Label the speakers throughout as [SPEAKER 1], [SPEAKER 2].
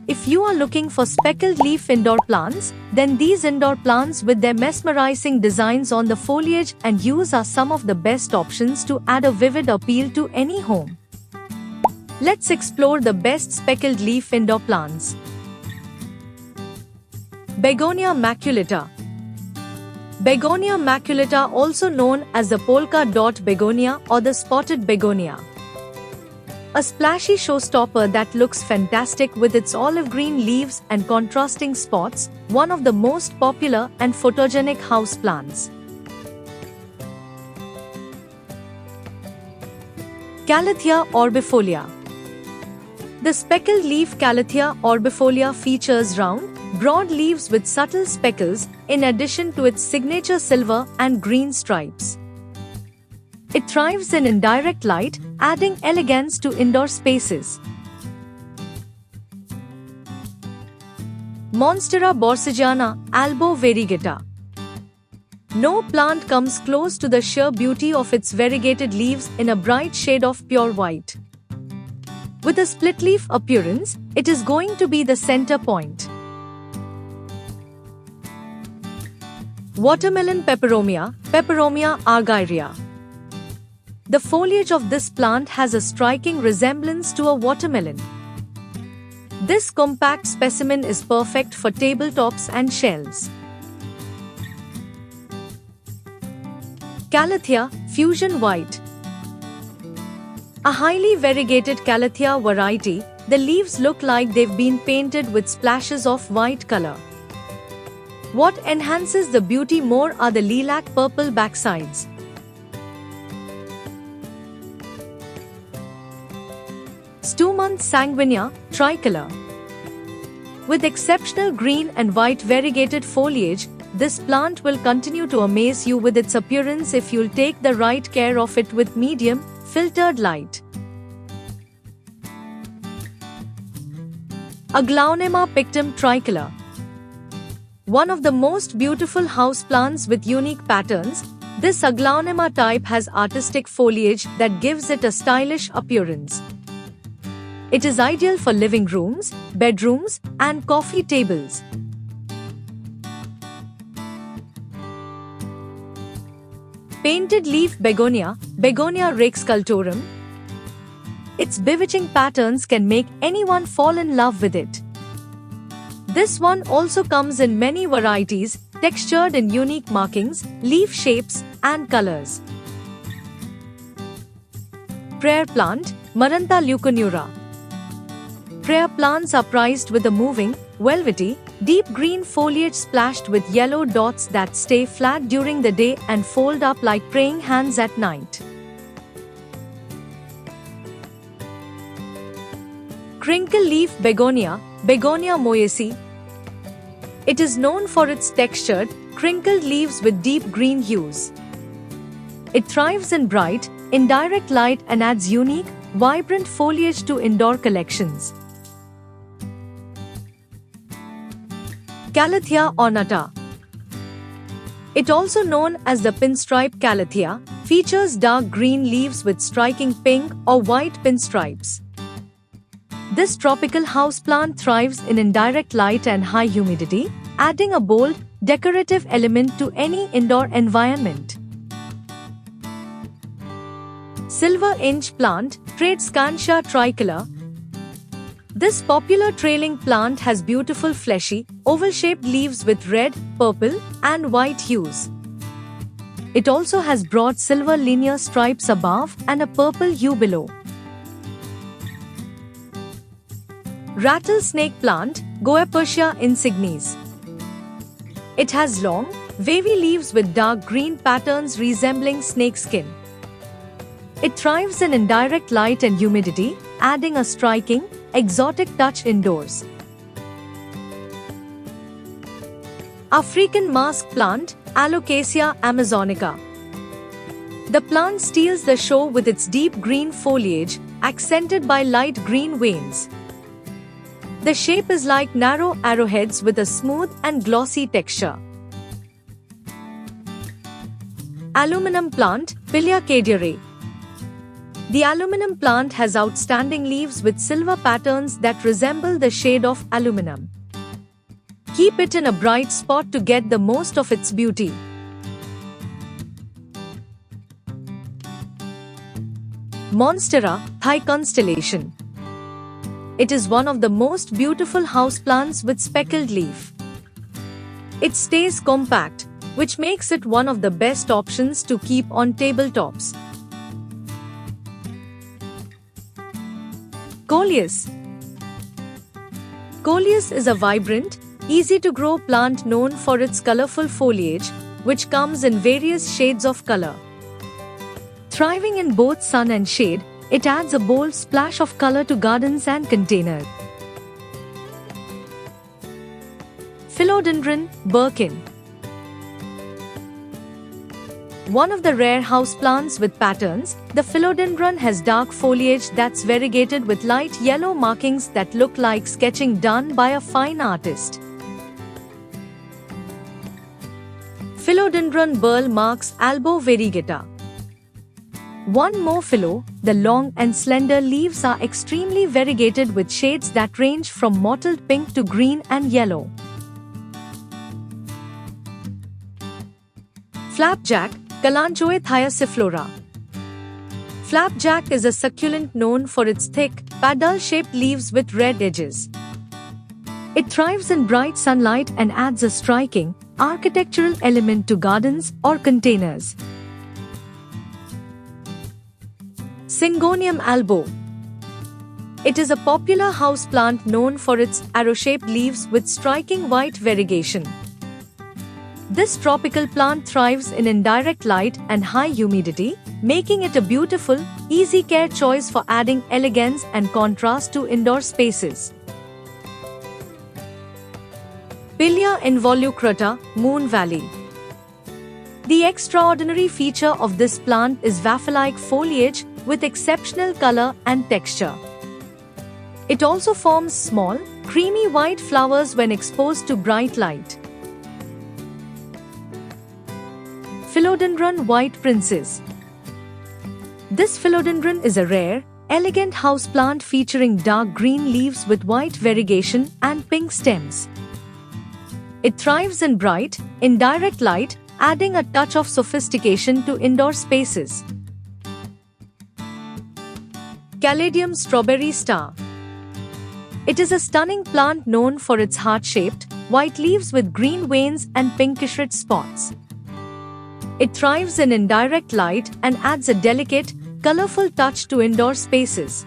[SPEAKER 1] If you are looking for speckled leaf indoor plants, then these indoor plants with their mesmerizing designs on the foliage and hues are some of the best options to add a vivid appeal to any home. Let's explore the best speckled leaf indoor plants. Begonia maculata. Begonia maculata, also known as the polka dot begonia or the spotted begonia. A splashy showstopper that looks fantastic with its olive green leaves and contrasting spots, one of the most popular and photogenic houseplants. Calathea orbifolia. The speckled leaf Calathea orbifolia features round, broad leaves with subtle speckles, in addition to its signature silver and green stripes. It thrives in indirect light, adding elegance to indoor spaces. Monstera borsigiana, albo variegata. No plant comes close to the sheer beauty of its variegated leaves in a bright shade of pure white. With a split leaf appearance, it is going to be the center point. Watermelon peperomia, Peperomia argyria. The foliage of this plant has a striking resemblance to a watermelon. This compact specimen is perfect for tabletops and shelves. Calathea, fusion white. A highly variegated Calathea variety, the leaves look like they've been painted with splashes of white color. What enhances the beauty more are the lilac purple backsides. Stumonth sanguinea, tricolor. With exceptional green and white variegated foliage, this plant will continue to amaze you with its appearance if you'll take the right care of it with medium, filtered light. Aglaonema pictum tricolor. One of the most beautiful houseplants with unique patterns, this Aglaonema type has artistic foliage that gives it a stylish appearance. It is ideal for living rooms, bedrooms, and coffee tables. Painted leaf begonia, Begonia rexcultorum. Its bewitching patterns can make anyone fall in love with it. This one also comes in many varieties, textured in unique markings, leaf shapes, and colors. Prayer plant, Marantha leuconura. Prayer plants are prized with a moving, velvety, deep green foliage splashed with yellow dots that stay flat during the day and fold up like praying hands at night. Crinkle leaf begonia, Begonia moyesi. It is known for its textured, crinkled leaves with deep green hues. It thrives in bright, indirect light and adds unique, vibrant foliage to indoor collections. Calathea ornata. It also known as the pinstripe Calathea, features dark green leaves with striking pink or white pinstripes. This tropical houseplant thrives in indirect light and high humidity, adding a bold, decorative element to any indoor environment. Silver inch plant, Tradescantia tricolor. This popular trailing plant has beautiful fleshy, oval-shaped leaves with red, purple, and white hues. It also has broad silver linear stripes above and a purple hue below. Rattlesnake plant, Goepertia insignis. It has long, wavy leaves with dark green patterns resembling snakeskin. It thrives in indirect light and humidity, adding a striking, exotic touch indoors. African mask plant, Alocasia amazonica. The plant steals the show with its deep green foliage, accented by light green veins. The shape is like narrow arrowheads with a smooth and glossy texture. Aluminum plant, Pilia cadere. The aluminum plant has outstanding leaves with silver patterns that resemble the shade of aluminum. Keep it in a bright spot to get the most of its beauty. Monstera, Thai constellation. It is one of the most beautiful houseplants with speckled leaf. It stays compact, which makes it one of the best options to keep on tabletops. Coleus. Coleus is a vibrant, easy-to-grow plant known for its colorful foliage, which comes in various shades of color. Thriving in both sun and shade, it adds a bold splash of color to gardens and containers. Philodendron, Birkin. One of the rare houseplants with patterns, the philodendron has dark foliage that's variegated with light yellow markings that look like sketching done by a fine artist. Philodendron burl marks Albo variegata. One more philo, the long and slender leaves are extremely variegated with shades that range from mottled pink to green and yellow. Flapjack, Kalanchoe thiosyphlora. Flapjack is a succulent known for its thick, paddle-shaped leaves with red edges. It thrives in bright sunlight and adds a striking, architectural element to gardens or containers. Syngonium albo. It is a popular houseplant known for its arrow-shaped leaves with striking white variegation. This tropical plant thrives in indirect light and high humidity, making it a beautiful, easy-care choice for adding elegance and contrast to indoor spaces. Pilia involucrata, Moon Valley. The extraordinary feature of this plant is waffle-like foliage with exceptional color and texture. It also forms small, creamy white flowers when exposed to bright light. Philodendron White Princess. This philodendron is a rare, elegant houseplant featuring dark green leaves with white variegation and pink stems. It thrives in bright, indirect light, adding a touch of sophistication to indoor spaces. Caladium Strawberry Star. It is a stunning plant known for its heart-shaped, white leaves with green veins and pinkish red spots. It thrives in indirect light and adds a delicate, colorful touch to indoor spaces.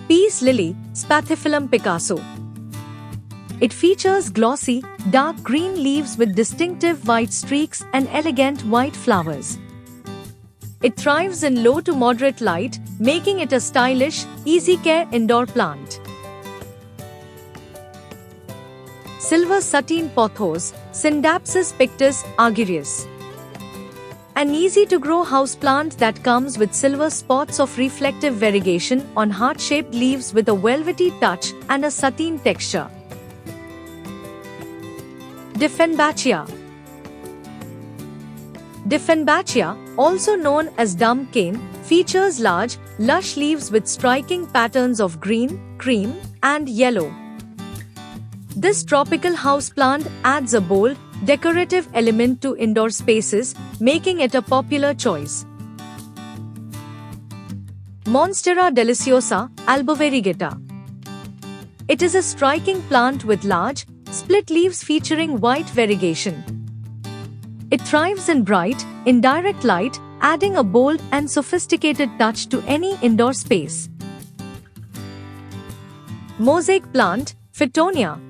[SPEAKER 1] Peace Lily, Spathiphyllum Picasso. It features glossy, dark green leaves with distinctive white streaks and elegant white flowers. It thrives in low to moderate light, making it a stylish, easy-care indoor plant. Silver Sateen Pothos, Scindapsus pictus argyrius. An easy-to-grow houseplant that comes with silver spots of reflective variegation on heart-shaped leaves with a velvety touch and a sateen texture. Dieffenbachia. Dieffenbachia, also known as dumb cane, features large, lush leaves with striking patterns of green, cream, and yellow. This tropical houseplant adds a bold, decorative element to indoor spaces, making it a popular choice. Monstera deliciosa, albovariegata. It is a striking plant with large, split leaves featuring white variegation. It thrives in bright, indirect light, adding a bold and sophisticated touch to any indoor space. Mosaic plant, Fittonia.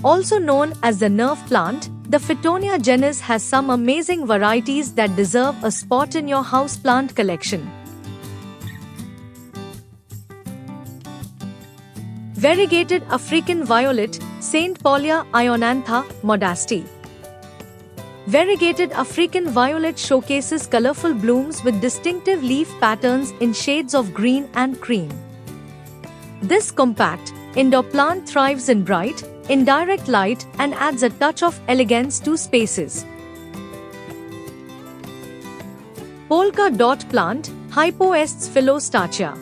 [SPEAKER 1] Also known as the nerve plant, the Fittonia genus has some amazing varieties that deserve a spot in your houseplant collection. Variegated African violet, St. Paulia ionantha, modasti. Variegated African violet showcases colorful blooms with distinctive leaf patterns in shades of green and cream. This compact, indoor plant thrives in bright, indirect light and adds a touch of elegance to spaces. Polka dot plant, Hypoestes philostachya.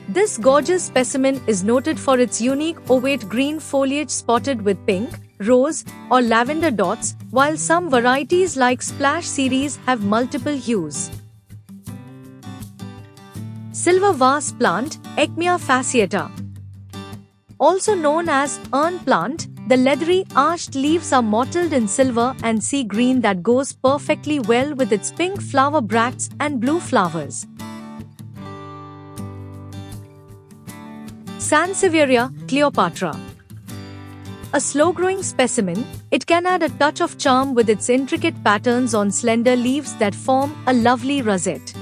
[SPEAKER 1] This gorgeous specimen is noted for its unique ovate green foliage spotted with pink, rose, or lavender dots, while some varieties like Splash series have multiple hues. Silver vase plant, Echmea fasciata. Also known as urn plant, the leathery, arched leaves are mottled in silver and sea green that goes perfectly well with its pink flower bracts and blue flowers. Sansevieria Cleopatra. A slow-growing specimen, it can add a touch of charm with its intricate patterns on slender leaves that form a lovely rosette.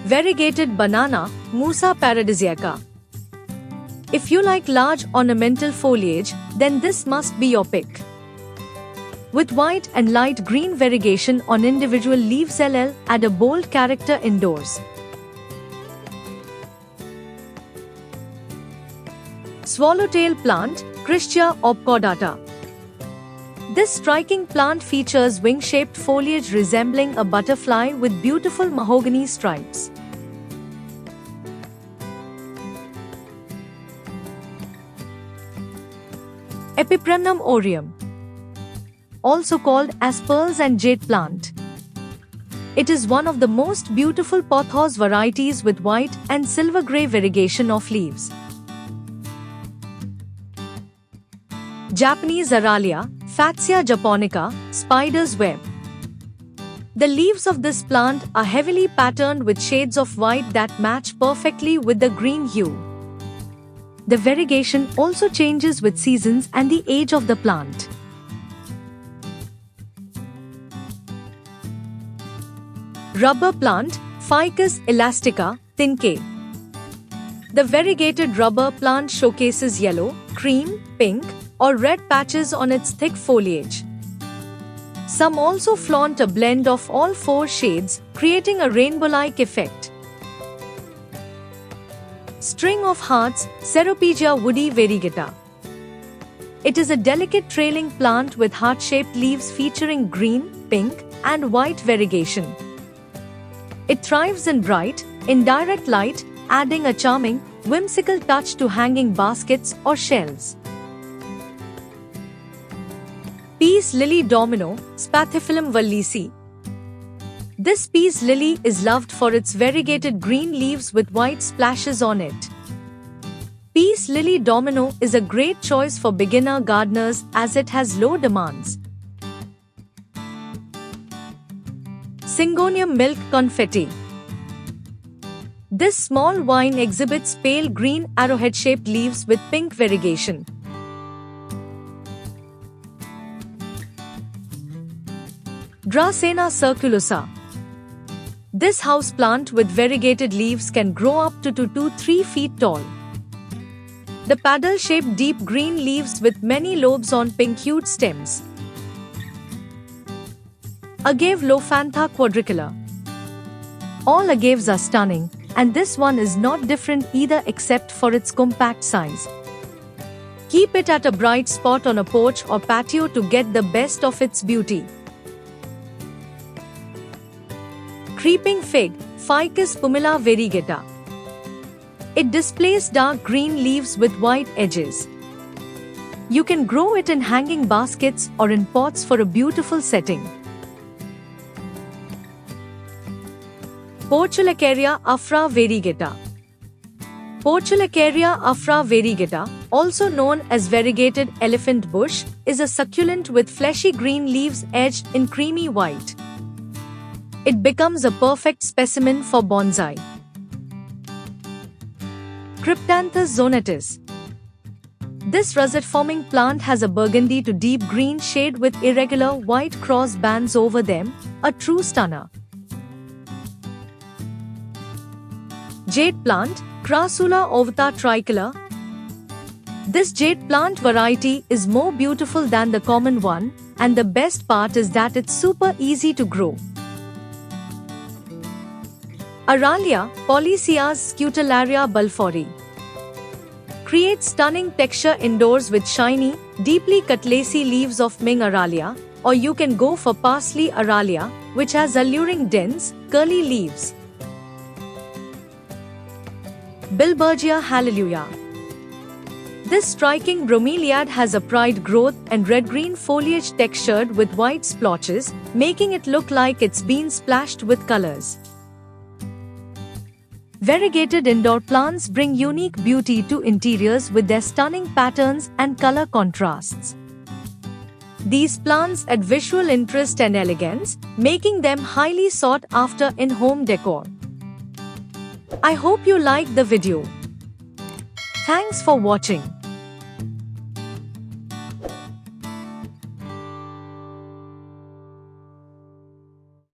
[SPEAKER 1] Variegated banana, Musa paradisiaca. If you like large ornamental foliage, then this must be your pick. With white and light green variegation on individual leaves, add a bold character indoors. Swallowtail plant, Christia obcordata. This striking plant features wing-shaped foliage resembling a butterfly with beautiful mahogany stripes. Epipremnum aureum, also called as pearls and jade plant. It is one of the most beautiful pothos varieties with white and silver-grey variegation of leaves. Japanese Aralia, Fatsia japonica, spider's web. The leaves of this plant are heavily patterned with shades of white that match perfectly with the green hue. The variegation also changes with seasons and the age of the plant. Rubber plant, Ficus elastica, Thinke. The variegated rubber plant showcases yellow, cream, pink, or red patches on its thick foliage. Some also flaunt a blend of all four shades, creating a rainbow-like effect. String of hearts, Ceropegia woody variegata. It is a delicate trailing plant with heart-shaped leaves featuring green, pink, and white variegation. It thrives in bright, indirect light, adding a charming, whimsical touch to hanging baskets or shelves. Peace lily domino, Spathiphyllum wallisi. This peace lily is loved for its variegated green leaves with white splashes on it. Peace lily domino is a great choice for beginner gardeners as it has low demands. Syngonium milk confetti. This small vine exhibits pale green arrowhead-shaped leaves with pink variegation. Dracena circulosa. This houseplant with variegated leaves can grow up to 2 to 3 feet tall. The paddle-shaped deep green leaves with many lobes on pink-hued stems. Agave Lophantha quadricolor. All agaves are stunning, and this one is not different either except for its compact size. Keep it at a bright spot on a porch or patio to get the best of its beauty. Creeping fig, Ficus pumila variegata. It displays dark green leaves with white edges. You can grow it in hanging baskets or in pots for a beautiful setting. Portulacaria afra variegata. Portulacaria afra variegata, also known as variegated elephant bush, is a succulent with fleshy green leaves edged in creamy white. It becomes a perfect specimen for bonsai. Cryptanthus zonatus. This rosette-forming plant has a burgundy to deep green shade with irregular white cross bands over them, a true stunner. Jade plant, Crassula ovata tricolor. This jade plant variety is more beautiful than the common one, and the best part is that it's super easy to grow. Aralia, Polycias scutularia balfouri. Creates stunning texture indoors with shiny, deeply cut lacy leaves of Ming Aralia, or you can go for Parsley aralia, which has alluring dense, curly leaves. Bilbergia hallelujah. This striking bromeliad has a pride growth and red-green foliage textured with white splotches, making it look like it's been splashed with colors. Variegated indoor plants bring unique beauty to interiors with their stunning patterns and color contrasts. These plants add visual interest and elegance, making them highly sought after in home decor. I hope you liked the video. Thanks for watching.